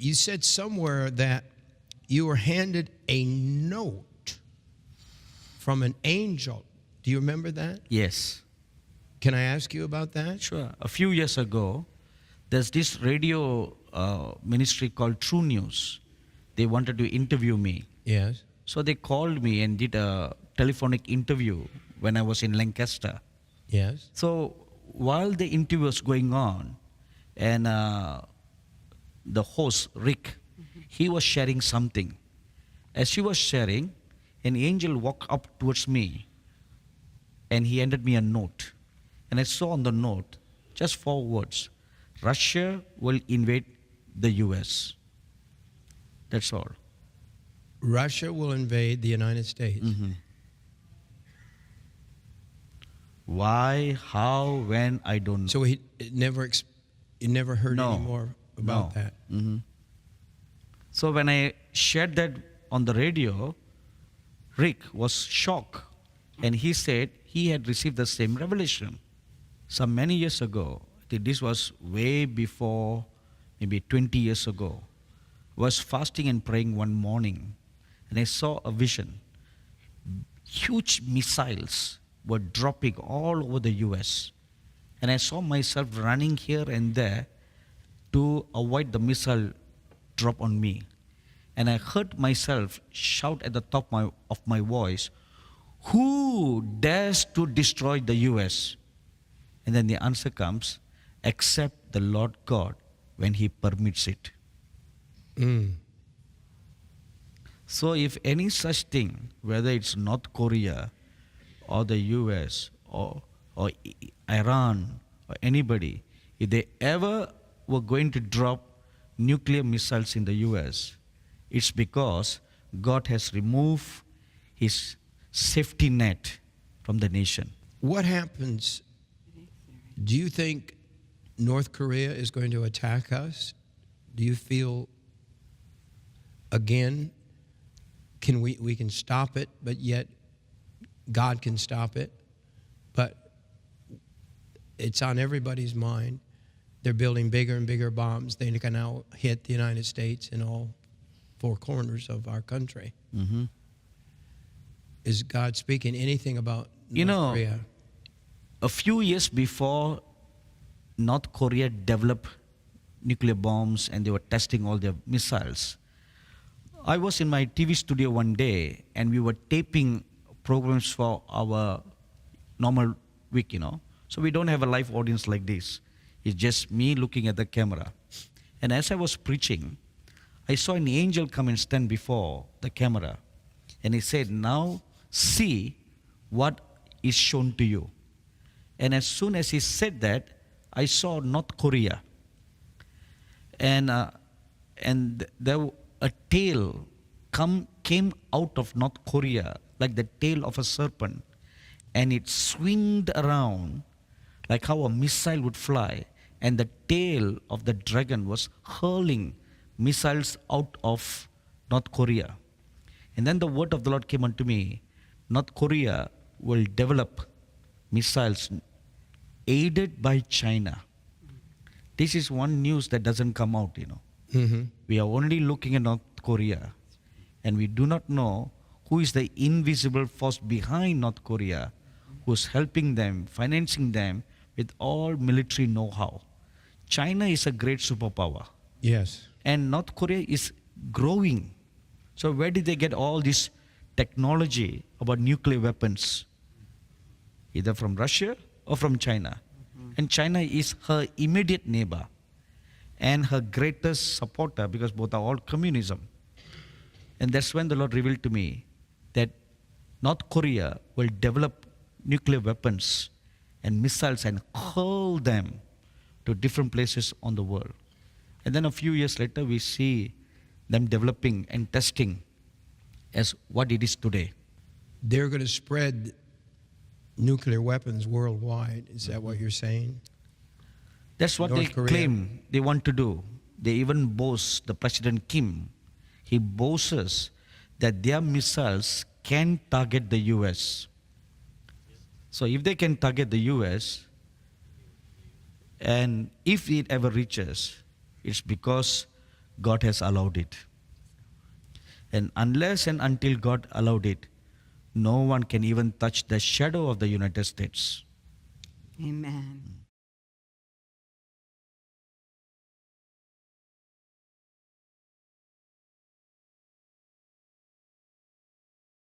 you said somewhere that you were handed a note from an angel. Do you remember that? Yes. Can I ask you about that? Sure. A few years ago, there's this radio ministry called True News. They wanted to interview me. Yes. So they called me and did a telephonic interview when I was in Lancaster. Yes. So while the interview was going on, and the host, Rick, he was sharing something. As he was sharing, an angel walked up towards me and he handed me a note. And I saw on the note just 4 words: Russia will invade the US. That's all. Russia will invade the United States. Mm-hmm. Why, how, when, I don't know. So you never heard No. any more about No. that. Mm-hmm. So when I shared that on the radio, Rick was shocked, and he said he had received the same revelation some many years ago. I think this was way before, maybe 20 years ago. I was fasting and praying one morning, and I saw a vision. Huge missiles were dropping all over the US, and I saw myself running here and there to avoid the missile drop on me. And I heard myself shout at the top of my voice, "Who dares to destroy the US?" And then the answer comes, "Except the Lord God when He permits it." Mm. So if any such thing, whether it's North Korea or the US or Iran or anybody, if they ever were going to drop nuclear missiles in the US, it's because God has removed His safety net from the nation. What happens? Do you think North Korea is going to attack us? Do you feel, again, we can stop it, but yet God can stop it? But it's on everybody's mind. They're building bigger and bigger bombs. They can now hit the United States in all 4 corners of our country. Mm-hmm. Is God speaking anything about You North know, Korea? A few years before North Korea developed nuclear bombs and they were testing all their missiles, I was in my TV studio one day and we were taping programs for our normal week, So we don't have a live audience like this. It's just me looking at the camera. And as I was preaching, I saw an angel come and stand before the camera. And he said, "Now see what is shown to you." And as soon as he said that, I saw North Korea. And there a tail came out of North Korea like the tail of a serpent. And it swinged around like how a missile would fly. And the tail of the dragon was hurling missiles out of North Korea. And then the word of the Lord came unto me: North Korea will develop missiles aided by China. This is one news that doesn't come out, Mm-hmm. We are only looking at North Korea, and we do not know who is the invisible force behind North Korea, who's helping them, financing them with all military know-how. China is a great superpower. Yes. And North Korea is growing. So where did they get all this technology about nuclear weapons? Either from Russia or from China. And China is her immediate neighbor and her greatest supporter, because both are all communism. And that's when the Lord revealed to me that North Korea will develop nuclear weapons and missiles and hurl them to different places on the world. And then a few years later, we see them developing and testing as what it is today. They're going to spread nuclear weapons worldwide. Is that what you're saying? That's what North they Korea. claim they want to do. They even boast, the President Kim, he boasts that their missiles can target the US. So if they can target the US, and if it ever reaches, it's because God has allowed it. And unless and until God allowed it, no one can even touch the shadow of the United States. Amen.